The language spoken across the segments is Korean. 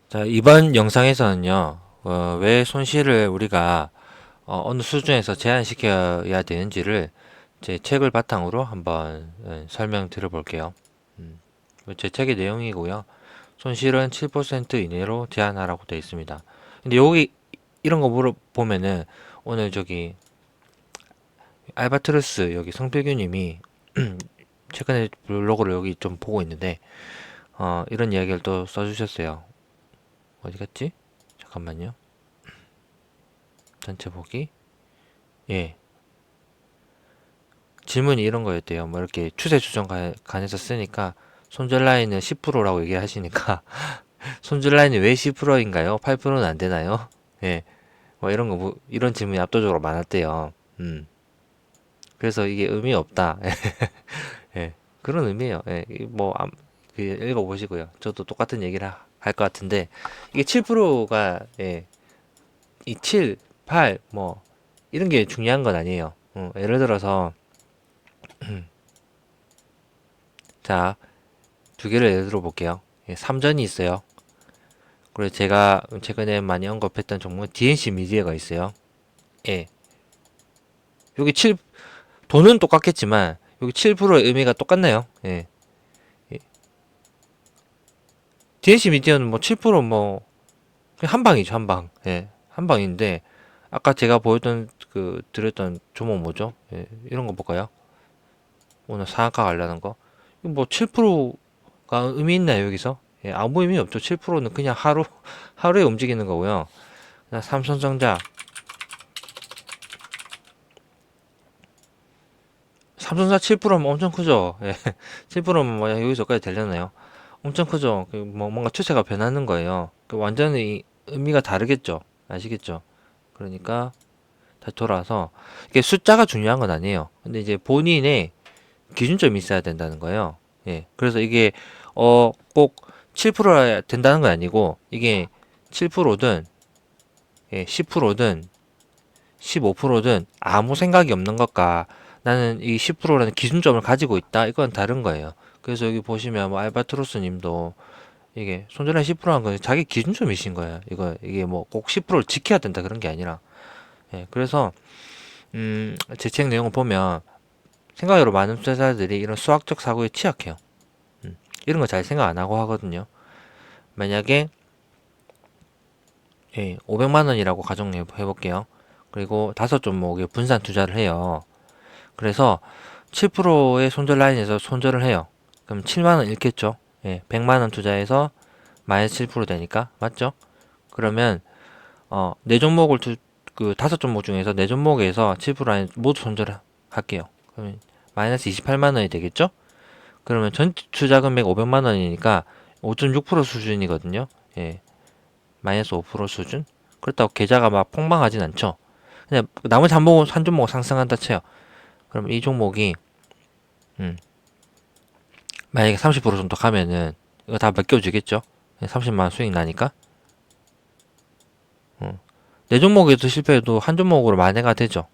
자, 이번 영상에서는요, 왜 손실을 우리가 어느 수준에서 제한시켜야 되는지를 제 책을 바탕으로 한번 설명드려 볼게요. 음, 제 책의 내용이고요. 손실은 7% 이내로 제한하라고 되어 있습니다. 근데 여기 이런 거 물어보면은 오늘 저기 알바트로스 여기 성필규님이 최근에 블로그를 여기 좀 보고 있는데 이런 이야기를 또 써주셨어요. 어디 갔지? 잠깐만요. 전체 보기. 예. 질문이 이런 거였대요. 뭐 이렇게 추세 추정 관해서 쓰니까 손절 라인은 10%라고 얘기하시니까 손절 라인이 왜 10%인가요? 8%는 안 되나요? 예. 뭐 이런 거 이런 질문이 압도적으로 많았대요. 그래서 이게 의미 없다. 예. 그런 의미예요. 예. 그 읽어보시고요. 저도 똑같은 얘기를 할 것 같은데 이게 7%가 예. 이 7, 8, 뭐 이런 게 중요한 건 아니에요. 예를 들어서 자, 두 개를 예를 들어 볼게요. 예, 삼전이 있어요. 그리고 제가 최근에 많이 언급했던 종목은 DNC 미디어가 있어요. 예. 여기 7, 돈은 똑같겠지만, 여기 7%의 의미가 똑같나요? 예. 예. DNC 미디어는 뭐 7%뭐, 한 방이죠, 한 방. 예. 한 방인데, 아까 제가 보였던, 드렸던 종목 뭐죠? 예. 이런 거 볼까요? 오늘 상한가 관련한 거. 이거 뭐 7%가 의미 있나요, 여기서? 예, 아무 의미 없죠. 7%는 그냥 하루에 움직이는 거고요. 삼성전자, 삼성전자 7%면 엄청 크죠. 예. 7%면 뭐 여기서까지 되려나요? 엄청 크죠. 뭐 뭔가 추세가 변하는 거예요. 완전히 의미가 다르겠죠. 아시겠죠? 그러니까 다시 돌아서 이게 숫자가 중요한 건 아니에요. 근데 이제 본인의 기준점이 있어야 된다는 거예요. 예. 그래서 이게 꼭 7%야 된다는 건 아니고 이게 7%든 예, 10%든 15%든 아무 생각이 없는 것과 나는 이 10%라는 기준점을 가지고 있다. 이건 다른 거예요. 그래서 여기 보시면 뭐 알바트로스 님도 이게 손절한 10%한 건 자기 기준점이신 거예요. 이게 뭐 꼭 10%를 지켜야 된다 그런 게 아니라. 예, 그래서 제 책 내용을 보면 생각으로 많은 투자자들이 이런 수학적 사고에 취약해요. 이런 거 잘 생각 안 하고 하거든요. 만약에 예, 500만 원이라고 가정해 볼게요. 그리고 다섯 종목에 분산 투자를 해요. 그래서 7%의 손절 라인에서 손절을 해요. 그럼 7만 원 잃겠죠. 예, 100만 원 투자해서 마이너스 7% 되니까 맞죠? 그러면 네 종목을 그 다섯 종목 중에서 네 종목에서 7% 라인 모두 손절을 할게요. 그러면 마이너스 28만 원이 되겠죠? 그러면 전 투자 금액 500만 원이니까 5.6% 수준이거든요. 예, 마이너스 5% 수준. 그렇다고 계좌가 막 폭망하진 않죠. 그냥 나머지 한 종목 상승한다 쳐요. 그럼 이 종목이 음, 만약에 30% 정도 가면은 이거 다 맡겨주겠죠? 30만 원 수익 나니까. 네 종목에도 실패해도 한 종목으로 만회가 되죠.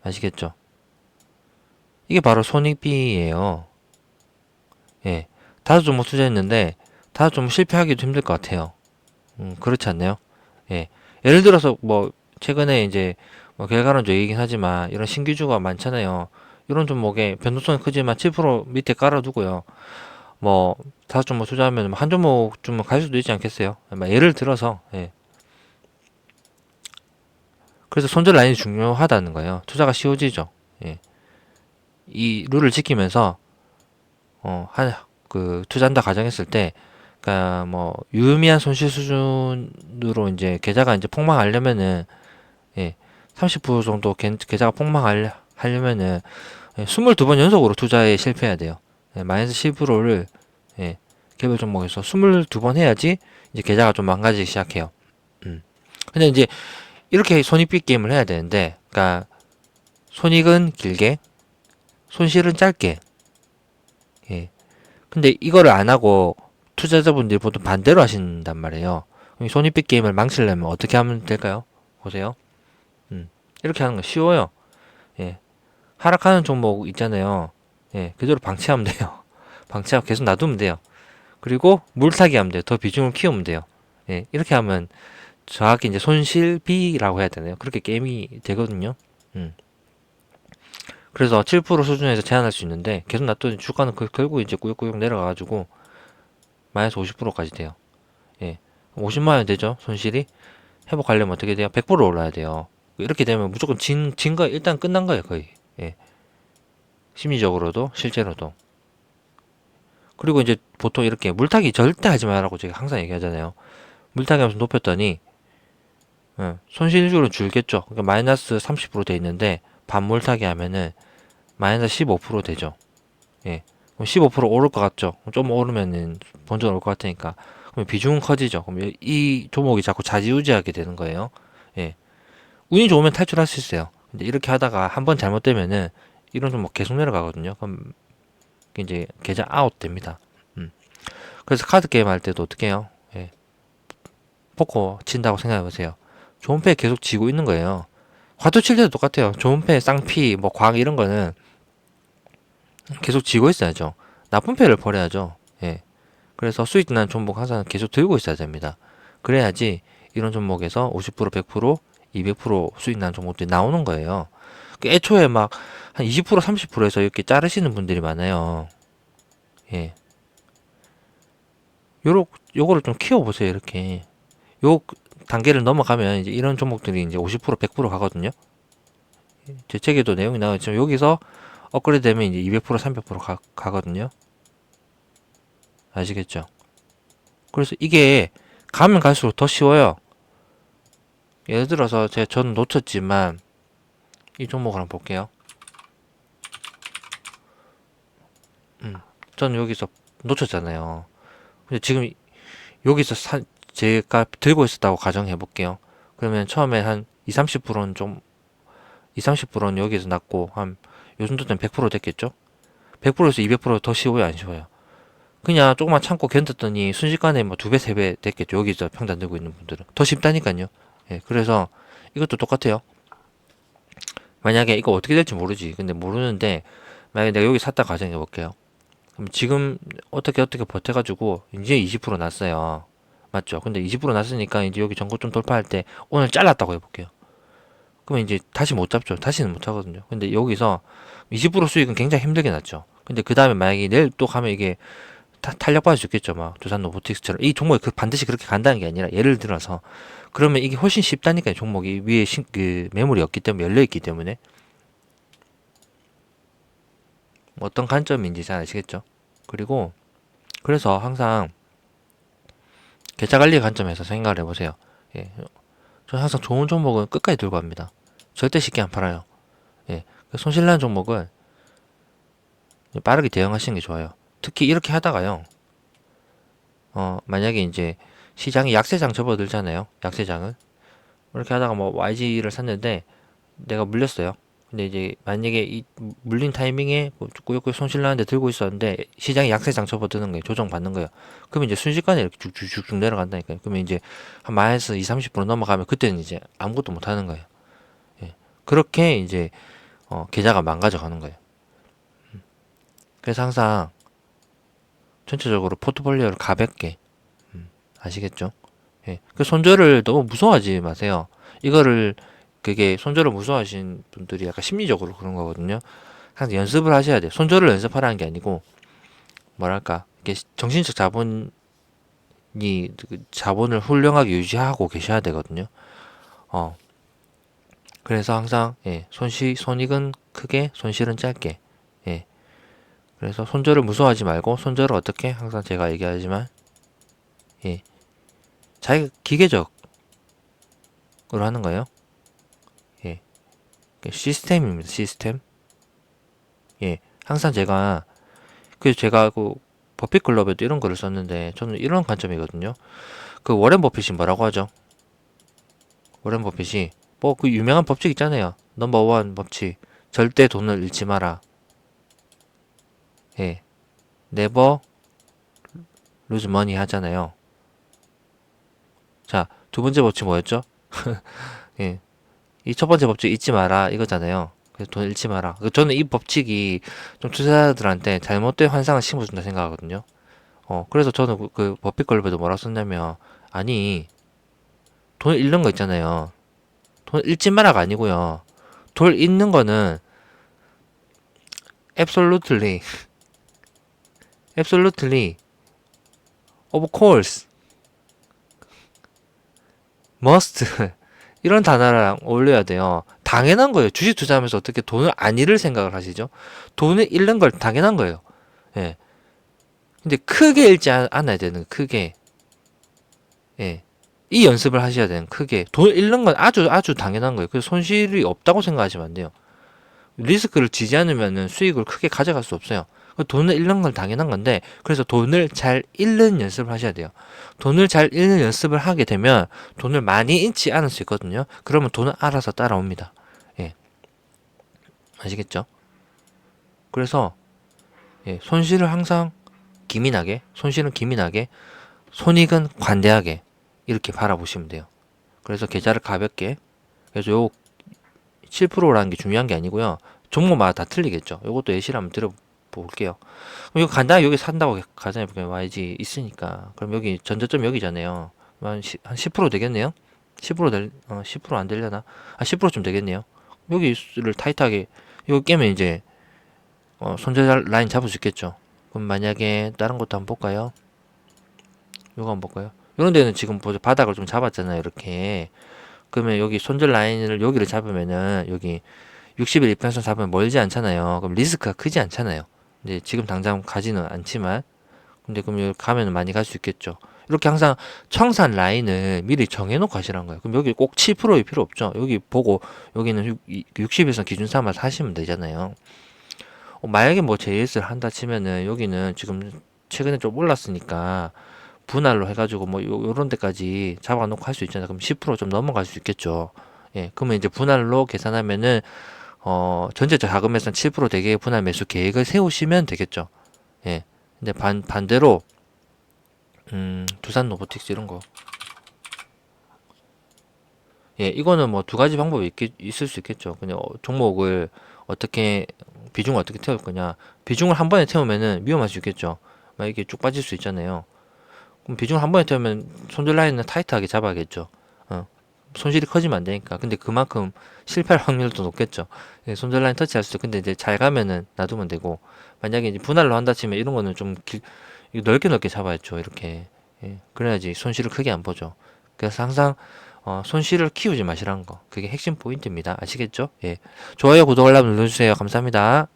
아시겠죠? 이게 바로 손익비예요. 예. 다섯 종목 투자했는데 다섯 종목 실패하기도 힘들 것 같아요. 그렇지 않나요? 예. 예를 들어서 뭐 최근에 이제 뭐 결과론적이긴 하지만 이런 신규주가 많잖아요. 이런 종목에 변동성이 크지만 7% 밑에 깔아두고요. 뭐 다섯 종목 투자하면 한 종목 주면 갈 수도 있지 않겠어요? 예를 들어서 예. 그래서 손절 라인이 중요하다는 거예요. 투자가 쉬워지죠. 예. 이 룰을 지키면서 투자한다 가정했을 때, 그니까 뭐 유의미한 손실 수준으로 이제 계좌가 이제 폭망하려면은 예, 30% 정도 계좌가 폭망하려면은 예, 22번 연속으로 투자에 실패해야 돼요. 예, 마이너스 10%를 예, 개별 종목에서 22번 해야지 이제 계좌가 좀 망가지기 시작해요. 음. 근데 이제 이렇게 손익비 게임을 해야 되는데, 그러니까 손익은 길게, 손실은 짧게. 예. 근데 이거를 안 하고 투자자분들이 보통 반대로 하신단 말이에요. 그럼 손익비 게임을 망치려면 어떻게 하면 될까요? 보세요. 음. 이렇게 하는 거 쉬워요. 예. 하락하는 종목 있잖아요. 예. 그대로 방치하면 돼요. 방치하고 계속 놔두면 돼요. 그리고 물타기 하면 돼요. 더 비중을 키우면 돼요. 예, 이렇게 하면 정확히 이제 손실비라고 해야 되나요? 그렇게 게임이 되거든요. 음. 그래서 7% 수준에서 제한할 수 있는데 계속 놔두면 주가는 결국 이제 꾸역꾸역 내려가가지고 마이너스 50%까지 돼요. 예. 50만 원 되죠? 손실이. 회복하려면 어떻게 돼요? 100% 올라야 돼요. 이렇게 되면 무조건 진 거 일단 끝난 거예요, 거의. 예. 심리적으로도 실제로도. 그리고 이제 보통 이렇게 물타기 절대 하지 말라고 제가 항상 얘기하잖아요. 물타기 하면서 높였더니 손실률은 줄겠죠. 그러니까 마이너스 30%돼 있는데 반 물타기 하면은 마이너스 15% 되죠. 예. 그럼 15% 오를 것 같죠? 좀 오르면은 본전 올 것 같으니까. 그럼 비중은 커지죠. 그럼 이 종목이 자꾸 좌지우지하게 되는 거예요. 예. 운이 좋으면 탈출할 수 있어요. 근데 이렇게 하다가 한 번 잘못되면은 이런 종목 계속 내려가거든요. 그럼 이제 계좌 아웃 됩니다. 음. 그래서 카드 게임 할 때도 어떻게 해요? 예. 포커 친다고 생각해 보세요. 좋은 패 계속 지고 있는 거예요. 화투 칠 때도 똑같아요. 좋은 패, 쌍피, 뭐 광 이런 거는 계속 지고 있어야죠. 나쁜 패를 버려야죠. 예. 그래서 수익 난 종목 항상 계속 들고 있어야 됩니다. 그래야지 이런 종목에서 50%, 100%, 200% 수익 난 종목들이 나오는 거예요. 애초에 막 한 20%, 30%에서 이렇게 자르시는 분들이 많아요. 예. 요거를 좀 키워보세요, 이렇게. 요 단계를 넘어가면 이제 이런 종목들이 이제 50%, 100% 가거든요. 제 책에도 내용이 나와있지만 여기서 업그레이드 되면 이제 200%, 300% 가거든요. 아시겠죠? 그래서 이게 가면 갈수록 더 쉬워요. 예를 들어서 저는 놓쳤지만 이 종목을 한번 볼게요. 저는 여기서 놓쳤잖아요. 근데 지금 여기서 제가 들고 있었다고 가정해 볼게요. 그러면 처음에 한 2, 30%는 좀 2, 30%는 여기서 났고 한 요 정도 되면 100% 됐겠죠? 100%에서 200%더 쉬워요, 안 쉬워요? 그냥 조금만 참고 견뎠더니 순식간에 뭐 2배, 3배 됐겠죠. 여기서 평단 들고 있는 분들은. 더 쉽다니까요. 예, 그래서 이것도 똑같아요. 만약에 이거 어떻게 될지 모르지. 근데 모르는데 만약에 내가 여기 샀다 가정해 볼게요. 그럼 지금 어떻게 버텨가지고 이제 20% 났어요. 맞죠? 근데 20% 났으니까 이제 여기 전고점 돌파할 때 오늘 잘랐다고 해볼게요. 그러면 이제 다시 못 잡죠. 다시는 못 하거든요. 근데 여기서 20% 수익은 굉장히 힘들게 났죠. 근데 그 다음에 만약에 내일 또 가면 이게 탄력받을 수 있겠죠. 막 두산 로보틱스처럼 이 종목이 반드시 그렇게 간다는 게 아니라 예를 들어서 그러면 이게 훨씬 쉽다니까요. 종목이 위에 그 매물이 없기 때문에 열려 있기 때문에 어떤 관점인지 잘 아시겠죠. 그리고 그래서 항상 계좌 관리 관점에서 생각을 해보세요. 예, 저는 항상 좋은 종목은 끝까지 들고 갑니다. 절대 쉽게 안 팔아요. 예, 손실나는 종목은 빠르게 대응하시는 게 좋아요. 특히 이렇게 하다가요. 만약에 이제 시장이 약세장 접어들잖아요. 약세장을. 이렇게 하다가 뭐 YG를 샀는데 내가 물렸어요. 근데 이제 만약에 이 물린 타이밍에 꾸역꾸역 손실 나는데 들고 있었는데 시장이 약세장 접어드는 거예요. 조정받는 거예요. 그러면 이제 순식간에 이렇게 쭉쭉쭉 내려간다니까요. 그러면 이제 한 마이너스 2, 30% 넘어가면 그때는 이제 아무것도 못 하는 거예요. 예. 그렇게 이제 계좌가 망가져 가는 거예요. 그래서 항상 전체적으로 포트폴리오를 가볍게 아시겠죠? 예. 그 손절을 너무 무서워하지 마세요. 이거를 그게 손절을 무서워하시는 분들이 약간 심리적으로 그런 거거든요. 항상 연습을 하셔야 돼요. 손절을 연습하라는 게 아니고 뭐랄까 이게 정신적 자본을 훌륭하게 유지하고 계셔야 되거든요. 어 그래서 항상 손익은 크게 손실은 짧게. 예. 그래서 손절을 무서워하지 말고 손절을 어떻게 항상 제가 얘기하지만 예 자기가 기계적으로 하는 거예요. 예 시스템입니다. 시스템. 예 항상 제가 그 버핏 클럽에도 이런 거를 썼는데 저는 이런 관점이거든요. 그 워렌 버핏이 뭐라고 하죠? 워렌 버핏이 뭐 그 유명한 법칙 있잖아요. 넘버 원 법칙. 절대 돈을 잃지 마라. 예. never lose money 하잖아요. 자, 두 번째 법칙 뭐였죠? 예. 이 첫 번째 법칙 잊지 마라 이거잖아요. 그래서 돈 잃지 마라. 저는 이 법칙이 좀 투자자들한테 잘못된 환상을 심어준다 생각하거든요. 그래서 저는 그 버핏 걸베도 뭐라 썼냐면 아니, 돈을 잃는 거 있잖아요. 돈을 잃지 마라가 아니고요. 돈을 잃는 거는 absolutely, absolutely, of course, must 이런 단어랑 어울려야 돼요. 당연한 거예요. 주식 투자하면서 어떻게 돈을 안 잃을 생각을 하시죠? 돈을 잃는 걸 당연한 거예요. 예. 근데 크게 잃지 않아야 되는, 크게. 예. 이 연습을 하셔야 되는, 크게. 돈을 잃는 건 아주 아주 당연한 거예요. 그래서 손실이 없다고 생각하시면 안 돼요. 리스크를 지지 않으면 수익을 크게 가져갈 수 없어요. 돈을 잃는 건 당연한 건데, 그래서 돈을 잘 잃는 연습을 하셔야 돼요. 돈을 잘 잃는 연습을 하게 되면 돈을 많이 잃지 않을 수 있거든요. 그러면 돈은 알아서 따라옵니다. 예. 아시겠죠? 그래서 예, 손실을 항상 기민하게, 손실은 기민하게, 손익은 관대하게 이렇게 바라보시면 돼요. 그래서 계좌를 가볍게, 그래서 요 7%라는 게 중요한 게 아니고요. 종목마다 다 틀리겠죠. 요것도 예시를 한번 들어볼게요. 그럼 이거 간단하게 여기 산다고 가정해볼게요. YG 있으니까. 그럼 여기 전저점 여기잖아요. 한 10% 되겠네요? 10%안 되려나? 10%좀 되겠네요. 여기를 타이트하게, 이거 깨면 이제, 손절 라인 잡을 수 있겠죠. 그럼 만약에 다른 것도 한번 볼까요? 요거 한번 볼까요? 이런 데는 지금 바닥을 좀 잡았잖아요. 이렇게. 그러면 여기 손절 라인을 여기를 잡으면은 여기 60일 이평선 잡으면 멀지 않잖아요. 그럼 리스크가 크지 않잖아요. 근데 지금 당장 가지는 않지만 근데 그럼 여기 가면 많이 갈 수 있겠죠. 이렇게 항상 청산 라인을 미리 정해놓고 하시라는 거예요. 그럼 여기 꼭 7%일 필요 없죠. 여기 보고 여기는 60일선 기준 삼아서 하시면 되잖아요. 만약에 뭐 JS를 한다 치면은 여기는 지금 최근에 좀 올랐으니까 분할로 해가지고 뭐 요런 데까지 잡아놓고 할 수 있잖아요. 그럼 10%좀 넘어갈 수 있겠죠. 예, 그러면 이제 분할로 계산하면은 전체적 자금에서 7% 대개 분할 매수 계획을 세우시면 되겠죠. 예. 근데 반대로 두산 로보틱스 이런 거. 예, 이거는 뭐 두 가지 방법이 있을 수 있겠죠. 그냥 종목을 어떻게 비중을 어떻게 태울 거냐. 비중을 한 번에 태우면은 위험할 수 있겠죠. 막 이게 쭉 빠질 수 있잖아요. 그럼 비중을 한 번에 태우면 손절 라인은 타이트하게 잡아야겠죠. 손실이 커지면 안 되니까. 근데 그만큼 실패할 확률도 높겠죠. 예, 손절 라인 터치할 수도. 근데 이제 잘 가면은 놔두면 되고, 만약에 이제 분할로 한다 치면 이런 거는 좀 넓게 넓게 잡아야죠. 이렇게. 예, 그래야지 손실을 크게 안 보죠. 그래서 항상 손실을 키우지 마시라는 거. 그게 핵심 포인트입니다. 아시겠죠? 예. 좋아요, 구독, 알람 눌러주세요. 감사합니다.